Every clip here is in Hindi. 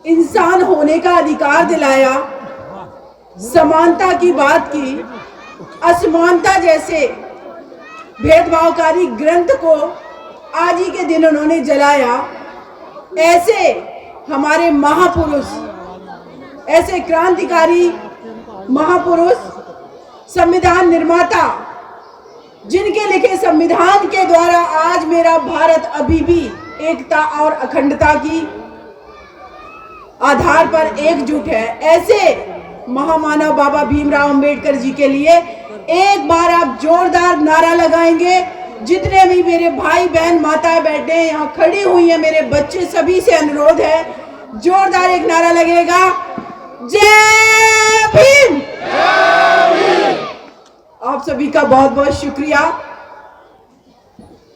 इंसान होने का अधिकार दिलाया, समानता की बात की, असमानता जैसे भेदभावकारी ग्रंथ को आज ही के दिन उन्होंने जलाया। ऐसे हमारे महापुरुष, ऐसे क्रांतिकारी महापुरुष, संविधान निर्माता, जिनके लिखे संविधान के द्वारा आज मेरा भारत अभी भी एकता और अखंडता की आधार पर एकजुट है, ऐसे महामानव बाबा भीमराव अंबेडकर जी के लिए एक बार आप जोरदार नारा लगाएंगे। जितने भी मेरे भाई बहन माताएं बैठे हैं, यहाँ खड़ी हुई हैं, मेरे बच्चे, सभी से अनुरोध है, जोरदार एक नारा लगेगा, जय भीम। आप सभी का बहुत बहुत शुक्रिया।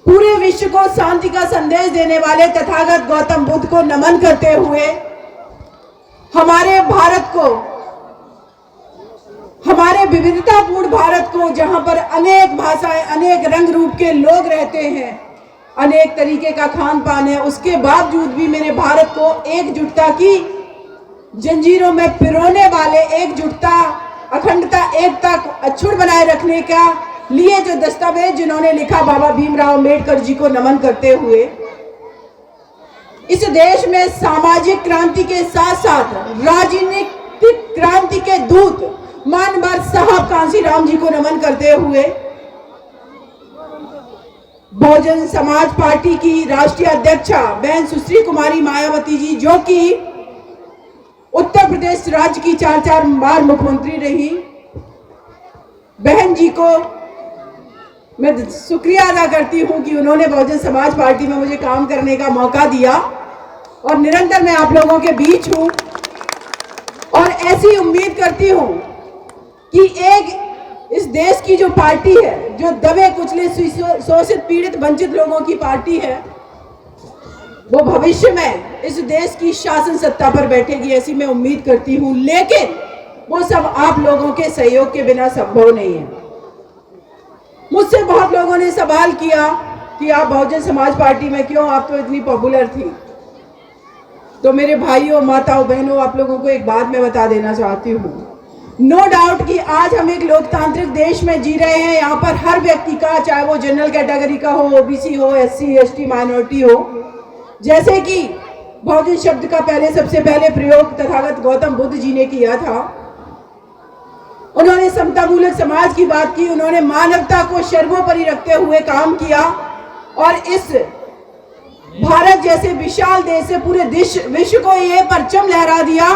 पूरे विश्व को शांति का संदेश देने वाले तथागत गौतम बुद्ध को नमन करते हुए हमारे भारत को, हमारे विविधतापूर्ण भारत को, जहां पर अनेक भाषाएं, अनेक रंग रूप के लोग रहते हैं, अनेक तरीके का खान पान है, उसके बावजूद भी मेरे भारत को एकजुटता की जंजीरों में पिरोने वाले, एकजुटता, अखंडता, एकता अक्षुण्ण बनाए रखने का लिए जो दस्तावेज जिन्होंने लिखा, बाबा भीमराव अंबेडकर जी को नमन करते हुए इस देश में सामाजिक क्रांति के साथ साथ राजनीतिक क्रांति के दूत मानवर साहब कांशीराम जी को नमन करते हुए बहुजन समाज पार्टी की राष्ट्रीय अध्यक्षा बहन सुश्री कुमारी मायावती जी, जो कि उत्तर प्रदेश राज्य की 4 बार मुख्यमंत्री रही, बहन जी को मैं शुक्रिया अदा करती हूं कि उन्होंने बहुजन समाज पार्टी में मुझे काम करने का मौका दिया और निरंतर मैं आप लोगों के बीच हूं और ऐसी उम्मीद करती हूं कि एक इस देश की जो पार्टी है, जो दबे कुचले शोषित पीड़ित वंचित लोगों की पार्टी है, वो भविष्य में इस देश की शासन सत्ता पर बैठेगी, ऐसी मैं उम्मीद करती हूं। लेकिन वो सब आप लोगों के सहयोग के बिना संभव नहीं है। मुझसे बहुत लोगों ने सवाल किया कि आप बहुजन समाज पार्टी में क्यों, आप तो इतनी पॉपुलर थी। तो मेरे भाइयों, माताओं, बहनों, आप लोगों को एक बात मैं बता देना चाहती हूँ। नो डाउट कि आज हम एक लोकतांत्रिक देश में जी रहे हैं। यहाँ पर हर व्यक्ति का, चाहे वो जनरल कैटेगरी का हो, ओबीसी हो, एससी एसटी माइनॉरिटी हो, जैसे कि बहुजन शब्द का सबसे पहले प्रयोग तथागत गौतम बुद्ध जी ने किया था। उन्होंने समता मूलक समाज की बात की, उन्होंने मानवता को सर्वोपरि रखते हुए काम किया और इस भारत जैसे विशाल देश से पूरे विश्व को ये परचम लहरा दिया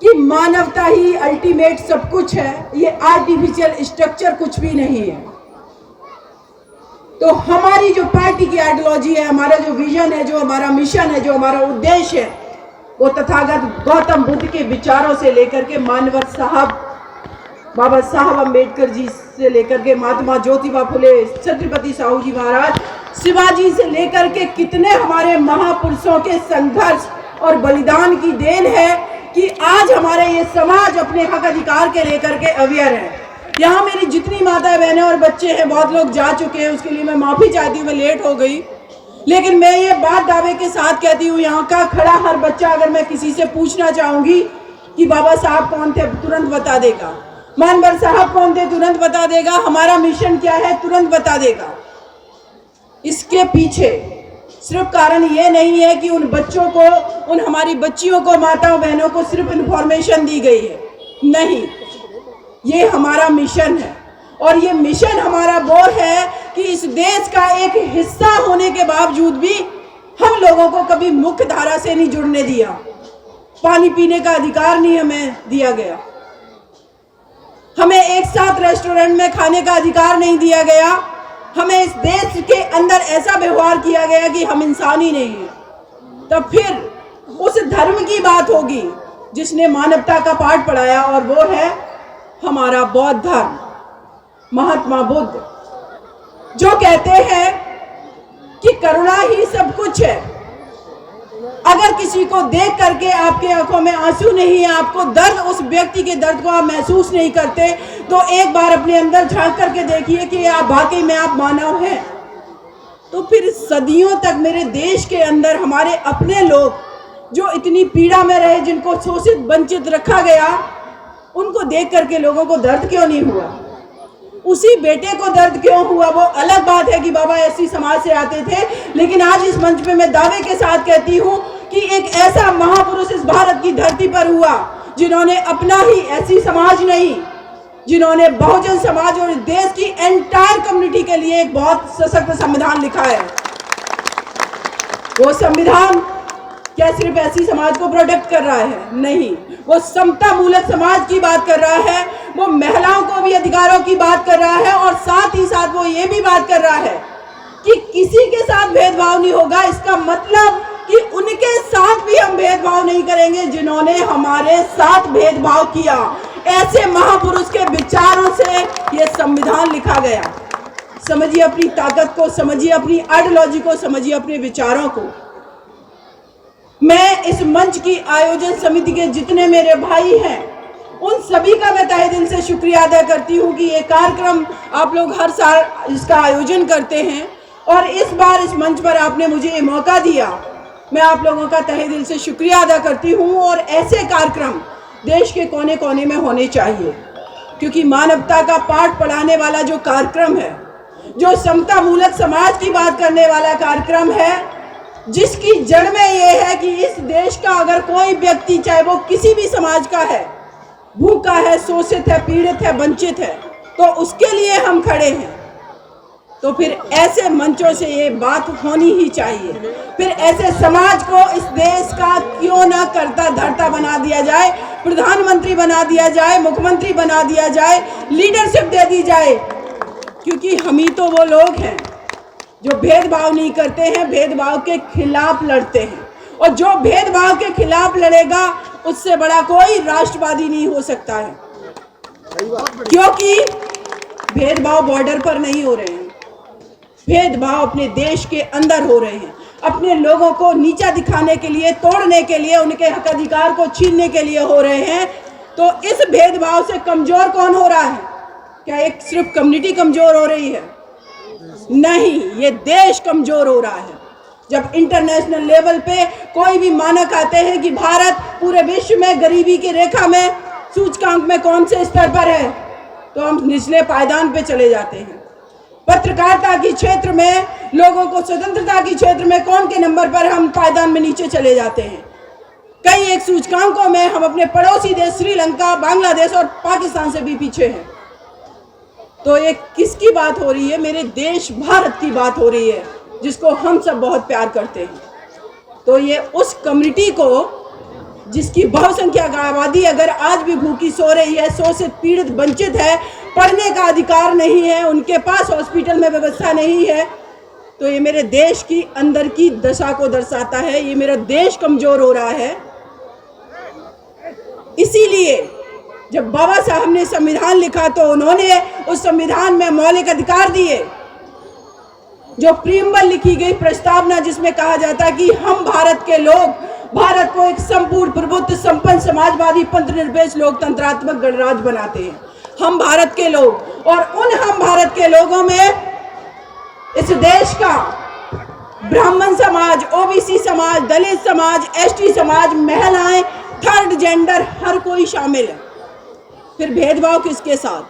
कि मानवता ही अल्टीमेट सब कुछ है, ये आर्टिफिशियल स्ट्रक्चर कुछ भी नहीं है। तो हमारी जो पार्टी की आइडियोलॉजी है, हमारा जो विजन है, जो हमारा मिशन है, जो हमारा उद्देश्य है, वो तथागत गौतम बुद्ध के विचारों से लेकर के मानवर साहब बाबा साहब अंबेडकर जी से लेकर के महात्मा ज्योतिबा फुले, छत्रपति साहू जी महाराज, शिवाजी से लेकर के कितने हमारे महापुरुषों के संघर्ष और बलिदान की देन है कि आज हमारे ये समाज अपने हक अधिकार के लेकर के अवेयर है। यहाँ मेरी जितनी माताएं बहनें और बच्चे हैं, बहुत लोग जा चुके हैं, उसके लिए मैं माफी चाहती हूँ, मैं लेट हो गई। लेकिन मैं ये बात दावे के साथ कहती हूँ, यहाँ का खड़ा हर बच्चा, अगर मैं किसी से पूछना चाहूंगी कि बाबा साहब कौन थे, तुरंत बता देगा। मानवर साहब कौन थे, तुरंत बता देगा। हमारा मिशन क्या है, तुरंत बता देगा। इसके पीछे सिर्फ कारण ये नहीं है कि उन बच्चों को, उन हमारी बच्चियों को, माताओं बहनों को सिर्फ इन्फॉर्मेशन दी गई है, नहीं, ये हमारा मिशन है। और ये मिशन हमारा वो है कि इस देश का एक हिस्सा होने के बावजूद भी हम लोगों को कभी मुख्य धारा से नहीं जुड़ने दिया। पानी पीने का अधिकार नहीं हमें दिया गया, हमें एक साथ रेस्टोरेंट में खाने का अधिकार नहीं दिया गया, हमें इस देश के अंदर ऐसा व्यवहार किया गया कि हम इंसान ही नहीं हैं। तब फिर उस धर्म की बात होगी जिसने मानवता का पाठ पढ़ाया, और वो है हमारा बौद्ध धर्म, महात्मा बुद्ध, जो कहते हैं कि करुणा ही सब कुछ है। अगर किसी को देख करके आपके आंखों में आंसू नहीं है, आपको दर्द, उस व्यक्ति के दर्द को आप महसूस नहीं करते, तो एक बार अपने अंदर झांक करके देखिए कि आप वाकई में आप मानव हैं। तो फिर सदियों तक मेरे देश के अंदर हमारे अपने लोग जो इतनी पीड़ा में रहे, जिनको शोषित वंचित रखा गया, उनको देख करके लोगों को दर्द क्यों नहीं हुआ? उसी बेटे को दर्द क्यों हुआ? वो अलग बात है कि बाबा एससी समाज से आते थे, लेकिन आज इस मंच पे मैं दावे के साथ कहती हूँ कि एक ऐसा महापुरुष इस भारत की धरती पर हुआ जिन्होंने अपना ही एससी समाज नहीं, जिन्होंने बहुजन समाज और देश की एंटायर कम्युनिटी के लिए एक बहुत सशक्त संविधान लिखा है। वो संविधान क्या सिर्फ एससी समाज को प्रोटेक्ट कर रहा है? नहीं, वो समता मूलक समाज की बात कर रहा है, वो महिलाओं को भी अधिकारों की बात कर रहा है, और साथ ही साथ वो ये भी बात कर रहा है कि किसी के साथ भेदभाव नहीं होगा। इसका मतलब कि उनके साथ भी हम भेदभाव नहीं करेंगे जिन्होंने हमारे साथ भेदभाव किया। ऐसे महापुरुष के विचारों से ये संविधान लिखा गया। समझिए अपनी ताकत को, समझिए अपनी आइडियोलॉजी को, समझिए अपने विचारों को। मैं इस मंच की आयोजन समिति के जितने मेरे भाई हैं, उन सभी का मैं तहे दिल से शुक्रिया अदा करती हूँ कि ये कार्यक्रम आप लोग हर साल इसका आयोजन करते हैं, और इस बार इस मंच पर आपने मुझे ये मौका दिया। मैं आप लोगों का तहे दिल से शुक्रिया अदा करती हूँ, और ऐसे कार्यक्रम देश के कोने कोने में होने चाहिए, क्योंकि मानवता का पाठ पढ़ाने वाला जो कार्यक्रम है, जो समता मूलक समाज की बात करने वाला कार्यक्रम है, जिसकी जड़ में ये है कि इस देश का अगर कोई व्यक्ति, चाहे वो किसी भी समाज का है, भूखा है, शोषित है, पीड़ित है, वंचित है, तो उसके लिए हम खड़े हैं। तो फिर ऐसे मंचों से ये बात होनी ही चाहिए। फिर ऐसे समाज को इस देश का क्यों ना करता धरता बना दिया जाए, प्रधानमंत्री बना दिया जाए, मुख्यमंत्री बना दिया जाए, लीडरशिप दे दी जाए, क्योंकि हम ही तो वो लोग हैं जो भेदभाव नहीं करते हैं, भेदभाव के खिलाफ लड़ते हैं। और जो भेदभाव के खिलाफ लड़ेगा, उससे बड़ा कोई राष्ट्रवादी नहीं हो सकता है, क्योंकि भेदभाव बॉर्डर पर नहीं हो रहे हैं, भेदभाव अपने देश के अंदर हो रहे हैं। अपने लोगों को नीचा दिखाने के लिए, तोड़ने के लिए, उनके हक अधिकार को छीनने के लिए हो रहे हैं। तो इस भेदभाव से कमजोर कौन हो रहा है? क्या एक सिर्फ कम्युनिटी कमजोर हो रही है? नहीं, ये देश कमजोर हो रहा है। जब इंटरनेशनल लेवल पे कोई भी मानक आते हैं कि भारत पूरे विश्व में गरीबी की रेखा में सूचकांक में कौन से स्तर पर है, तो हम निचले पायदान पे चले जाते हैं। पत्रकारिता के क्षेत्र में, लोगों को स्वतंत्रता के क्षेत्र में कौन के नंबर पर हम पायदान में नीचे चले जाते हैं। कई एक सूचकांकों में हम अपने पड़ोसी देश श्रीलंका, बांग्लादेश और पाकिस्तान से भी पीछे हैं। तो ये किसकी बात हो रही है? मेरे देश भारत की बात हो रही है, जिसको हम सब बहुत प्यार करते हैं। तो ये उस कम्युनिटी को, जिसकी बहुसंख्यक आबादी अगर आज भी भूखी सो रही है, शोषित, पीड़ित, वंचित है, पढ़ने का अधिकार नहीं है, उनके पास हॉस्पिटल में व्यवस्था नहीं है, तो ये मेरे देश की अंदर की दशा को दर्शाता है। ये मेरा देश कमजोर हो रहा है। इसीलिए जब बाबा साहब ने संविधान लिखा, तो उन्होंने उस संविधान में मौलिक अधिकार दिए। जो प्रीएम्बल लिखी गई प्रस्तावना, जिसमें कहा जाता है कि हम भारत के लोग भारत को एक संपूर्ण, प्रभुत्व, संपन्न, समाजवादी, पंथनिरपेक्ष, लोकतंत्रात्मक गणराज्य बनाते हैं। हम भारत के लोग, और उन हम भारत के लोगों में इस देश का ब्राह्मण समाज, ओबीसी समाज, दलित समाज, एसटी समाज, महिलाएं, थर्ड जेंडर, हर कोई शामिल है। फिर भेदभाव किसके साथ?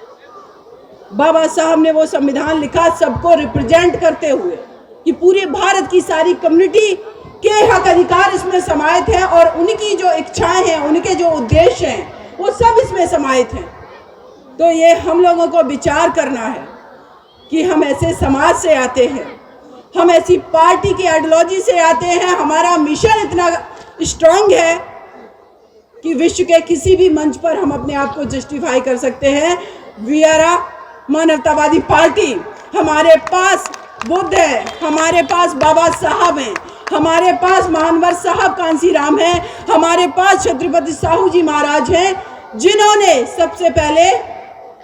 बाबा साहब ने वो संविधान लिखा सबको रिप्रेजेंट करते हुए, कि पूरे भारत की सारी कम्युनिटी के हक अधिकार इसमें समाहित हैं, और उनकी जो इच्छाएं हैं, उनके जो उद्देश्य हैं, वो सब इसमें समाहित हैं। तो ये हम लोगों को विचार करना है कि हम ऐसे समाज से आते हैं, हम ऐसी पार्टी की आइडियोलॉजी से आते हैं। हमारा मिशन इतना स्ट्रांग है कि विश्व के किसी भी मंच पर हम अपने आप को जस्टिफाई कर सकते हैं। वी आर अ मानवतावादी पार्टी। हमारे पास बुद्ध है, हमारे पास बाबा साहब हैं, हमारे पास महानवर साहब कांसीराम हैं, हमारे पास छत्रपति साहू जी महाराज हैं, जिन्होंने सबसे पहले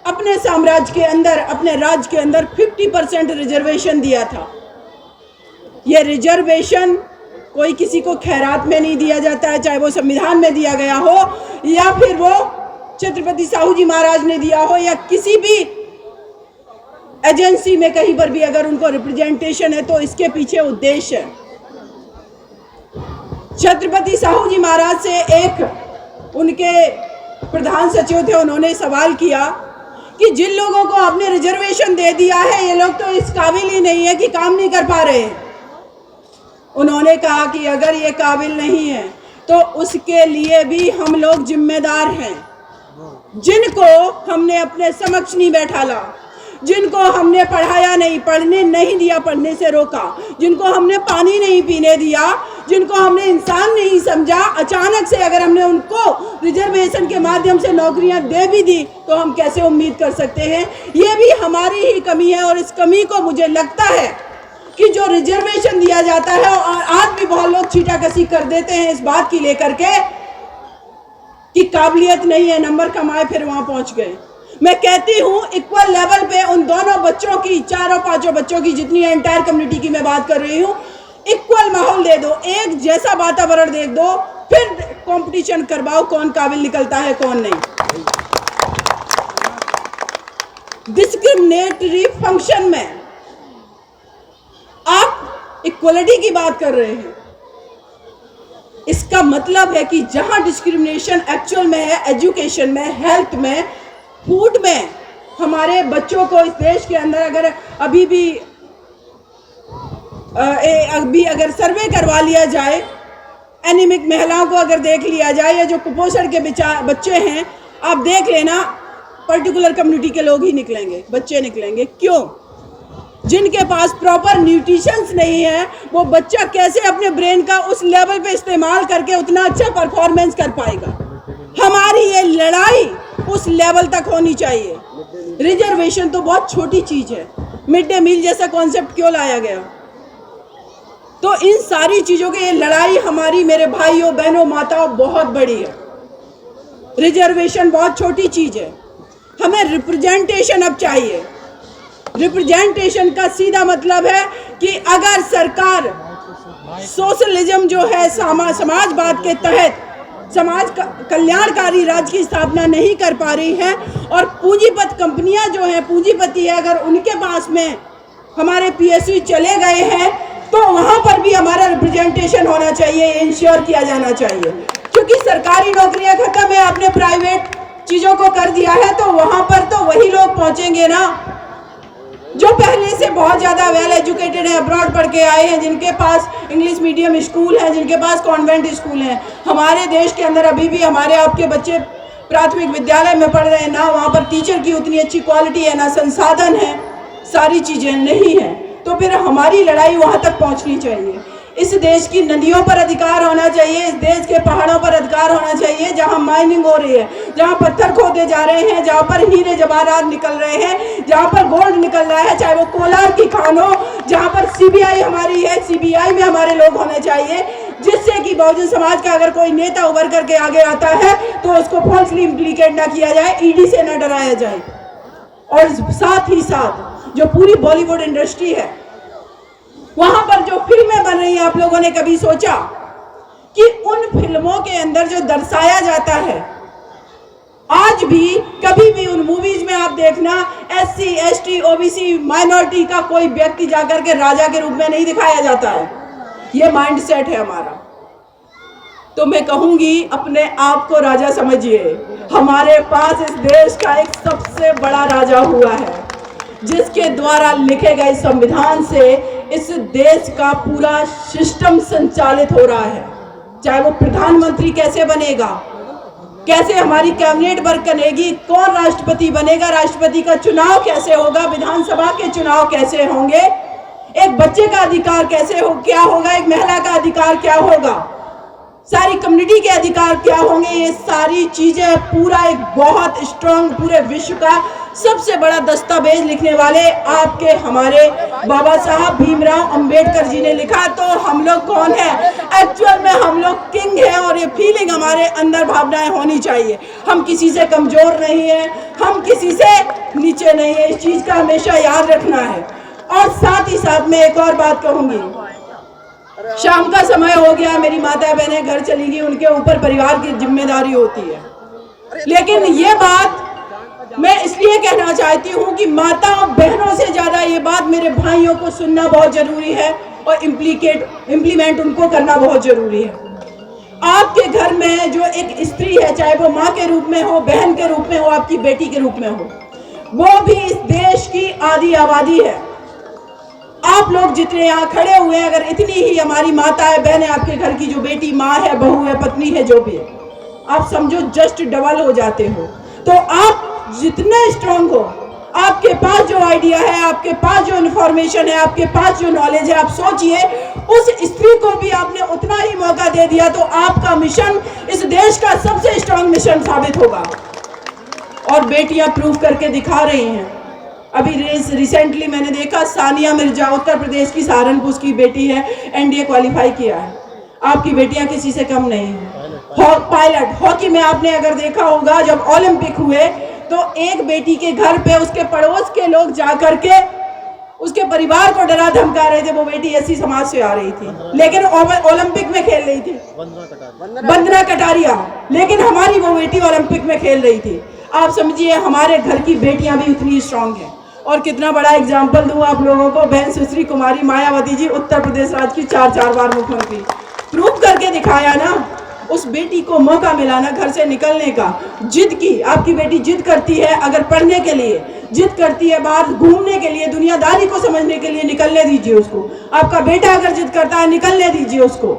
अपने साम्राज्य के अंदर, अपने राज्य के अंदर 50% रिजर्वेशन दिया था। ये रिजर्वेशन कोई किसी को खैरात में नहीं दिया जाता है, चाहे वो संविधान में दिया गया हो, या फिर वो छत्रपति साहू जी महाराज ने दिया हो, या किसी भी एजेंसी में कहीं पर भी अगर उनको रिप्रेजेंटेशन है, तो इसके पीछे उद्देश्य है। छत्रपति साहू जी महाराज से एक उनके प्रधान सचिव थे, उन्होंने सवाल किया कि जिन लोगों को आपने रिजर्वेशन दे दिया है ये लोग तो इस काबिल ही नहीं है कि काम नहीं कर पा रहे हैं। उन्होंने कहा कि अगर ये काबिल नहीं है तो उसके लिए भी हम लोग जिम्मेदार हैं। जिनको हमने अपने समक्ष नहीं बैठाला, जिनको हमने पढ़ाया नहीं, पढ़ने नहीं दिया, पढ़ने से रोका, जिनको हमने पानी नहीं पीने दिया, जिनको हमने इंसान नहीं समझा, अचानक से अगर हमने उनको रिजर्वेशन के माध्यम से नौकरियां दे भी दी तो हम कैसे उम्मीद कर सकते हैं? ये भी हमारी ही कमी है। और इस कमी को मुझे लगता है कि जो रिजर्वेशन दिया जाता है, और आज भी बहुत लोग छीटाकशी कर देते हैं इस बात की लेकर के कि काबिलियत नहीं है, नंबर कमाए फिर वहां पहुंच गए। मैं कहती हूं इक्वल लेवल पे उन दोनों बच्चों की, चारों पांचों बच्चों की, जितनी एंटायर कम्युनिटी की मैं बात कर रही हूं, इक्वल माहौल दे दो, एक जैसा वातावरण दे दो, फिर कंपटीशन करवाओ कौन काबिल निकलता है कौन नहीं। डिस्क्रिमिनेटरी फंक्शन में आप इक्वलिटी की बात कर रहे हैं, इसका मतलब है कि जहां डिस्क्रिमिनेशन एक्चुअल में है, एजुकेशन में, हेल्थ में, फूड में, हमारे बच्चों को इस देश के अंदर अगर अभी अगर सर्वे करवा लिया जाए, एनीमिक महिलाओं को अगर देख लिया जाए, या जो कुपोषण के बच्चे हैं, आप देख लेना पर्टिकुलर कम्युनिटी के लोग ही निकलेंगे, बच्चे निकलेंगे। क्यों? जिनके पास प्रॉपर न्यूट्रिशंस नहीं है, वो बच्चा कैसे अपने ब्रेन का उस लेवल पे इस्तेमाल करके उतना अच्छा परफॉर्मेंस कर पाएगा? हमारी ये लड़ाई उस लेवल तक होनी चाहिए। रिजर्वेशन तो बहुत छोटी चीज है, मिड डे मील जैसा कॉन्सेप्ट क्यों लाया गया? तो इन सारी चीजों की ये लड़ाई हमारी, मेरे भाइयों बहनों माताओं, बहुत बड़ी है। रिजर्वेशन बहुत छोटी चीज है, हमें रिप्रेजेंटेशन अब चाहिए। रिप्रेजेंटेशन का सीधा मतलब है कि अगर सरकार सोशलिज्म जो है, समाजवाद के तहत समाज कल्याणकारी राज्य की स्थापना नहीं कर पा रही है, और पूंजीपत कंपनियां जो हैं, पूंजीपति है, अगर उनके पास में हमारे पीएसयू चले गए हैं तो वहां पर भी हमारा रिप्रेजेंटेशन होना चाहिए, इंश्योर किया जाना चाहिए। क्योंकि सरकारी नौकरियां खत्म है, आपने प्राइवेट चीजों को कर दिया है, तो वहां पर तो वही लोग पहुंचेंगे ना जो पहले से बहुत ज़्यादा वेल एजुकेटेड है, अब्रॉड पढ़ के आए हैं, जिनके पास इंग्लिश मीडियम स्कूल है, जिनके पास कॉन्वेंट स्कूल हैं। हमारे देश के अंदर अभी भी हमारे आपके बच्चे प्राथमिक विद्यालय में पढ़ रहे हैं ना, वहाँ पर टीचर की उतनी अच्छी क्वालिटी है, ना संसाधन है, सारी चीज़ें नहीं हैं। तो फिर हमारी लड़ाई वहाँ तक पहुँचनी चाहिए। इस देश की नदियों पर अधिकार होना चाहिए, इस देश के पहाड़ों पर अधिकार होना चाहिए, जहां माइनिंग हो रही है, जहां पत्थर खोदे जा रहे हैं, जहां पर हीरे जवाहरात निकल रहे हैं, जहां पर गोल्ड निकल रहा है, चाहे वो कोलार की खान हो, जहां पर सीबीआई हमारी है, सीबीआई में हमारे लोग होने चाहिए, जिससे कि बहुजन समाज का अगर कोई नेता उभर करके आगे आता है तो उसको फॉल्सली इम्प्लीकेट ना किया जाए, ईडी से न डराया जाए। और साथ ही साथ जो पूरी बॉलीवुड इंडस्ट्री है, वहां पर जो फिल्में बन रही हैं, आप लोगों ने कभी सोचा कि उन फिल्मों के अंदर जो दर्शाया जाता है, आज भी कभी भी उन मूवीज में आप देखना एससी, एसटी, ओबीसी, माइनॉरिटी का कोई व्यक्ति जाकर के राजा के रूप में नहीं दिखाया जाता है। ये माइंडसेट है हमारा। तो मैं कहूंगी, अपने आप को राजा समझिए। हमारे पास इस देश का एक सबसे बड़ा राजा हुआ है, जिसके द्वारा लिखे गए संविधान से इस देश का पूरा सिस्टम संचालित हो रहा है। चाहे वो प्रधानमंत्री कैसे बनेगा, कैसे हमारी कैबिनेट वर्क बनेगी, कौन राष्ट्रपति बनेगा, राष्ट्रपति का चुनाव कैसे होगा, विधानसभा के चुनाव कैसे होंगे, एक बच्चे का अधिकार कैसे हो, क्या होगा, एक महिला का अधिकार क्या होगा, सारी कम्युनिटी के अधिकार क्या होंगे, ये सारी चीजें पूरा एक बहुत स्ट्रॉन्ग, पूरे विश्व का सबसे बड़ा दस्तावेज लिखने वाले आपके हमारे बाबा साहब भीमराव अंबेडकर जी ने लिखा। तो हम लोग कौन है? एक्चुअल में हम लोग किंग हैं, और ये फीलिंग हमारे अंदर भावनाएं होनी चाहिए। हम किसी से कमजोर नहीं है, हम किसी से नीचे नहीं है, इस चीज का हमेशा याद रखना है। और साथ ही साथ मैं एक और बात कहूंगी, शाम का समय हो गया, मेरी माता बहनें घर चली गई, उनके ऊपर परिवार की जिम्मेदारी होती है। लेकिन ये बात मैं इसलिए कहना चाहती हूँ कि माता और बहनों से ज्यादा ये बात मेरे भाइयों को सुनना बहुत जरूरी है, और इम्प्लीमेंट उनको करना बहुत जरूरी है। आपके घर में जो एक स्त्री है, चाहे वो माँ के रूप में हो, बहन के रूप में हो, आपकी बेटी के रूप में हो, वो भी इस देश की आधी आबादी है। आप लोग जितने यहाँ खड़े हुए हैं, अगर इतनी ही हमारी माताएं बहनें, आपके घर की जो बेटी माँ है, बहू है, पत्नी है, जो भी है, आप समझो जस्ट डबल हो जाते हो। तो आप जितने स्ट्रांग हो, आपके पास जो आइडिया है, आपके पास जो इन्फॉर्मेशन है, आपके पास जो नॉलेज है, आप सोचिए उस स्त्री को भी आपने उतना ही मौका दे दिया तो आपका मिशन इस देश का सबसे स्ट्रांग मिशन साबित होगा। और बेटियां प्रूव करके दिखा रही हैं। अभी रिसेंटली मैंने देखा, सानिया मिर्जा, उत्तर प्रदेश की सहारनपुर की बेटी है, एनडीए क्वालिफाई किया है। आपकी बेटियां किसी से कम नहीं है। पायलट हॉकी में आपने अगर देखा होगा, जब ओलंपिक हुए तो एक बेटी के घर पे उसके पड़ोस के लोग जाकर के उसके परिवार को डरा धमका रहे थे। वो बेटी ऐसी समाज से आ रही थी, लेकिन ओलंपिक में खेल रही थी, वंदना कटारिया, लेकिन हमारी वो बेटी ओलंपिक में खेल रही थी। आप समझिए हमारे घर की बेटियां भी उतनी स्ट्रांग हैं। और कितना बड़ा एग्जाम्पल दूं आप लोगों को, बहन सुश्री कुमारी मायावती जी, उत्तर प्रदेश राज्य की 4 बार मुख्यमंत्री, प्रूव करके दिखाया ना। उस बेटी को मौका मिला ना घर से निकलने का, जिद की। आपकी बेटी जिद करती है अगर पढ़ने के लिए, जिद करती है बाहर घूमने के लिए, दुनियादारी को समझने के लिए, निकलने दीजिए उसको। आपका बेटा अगर जिद करता है, निकलने दीजिए उसको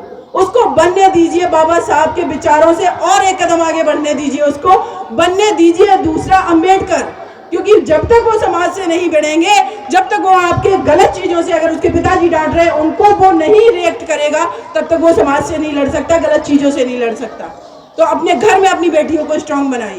बनने दीजिए बाबा साहब के विचारों से, और एक कदम आगे बढ़ने दीजिए उसको, बनने दीजिए दूसरा अंबेडकर। क्योंकि जब तक वो समाज से नहीं बढ़ेंगे, जब तक वो आपके गलत चीजों से, अगर उसके पिताजी डांट रहे हैं उनको वो नहीं रिएक्ट करेगा, तब तक वो समाज से नहीं लड़ सकता, गलत चीजों से नहीं लड़ सकता। तो अपने घर में अपनी बेटियों को स्ट्रांग बनाइए।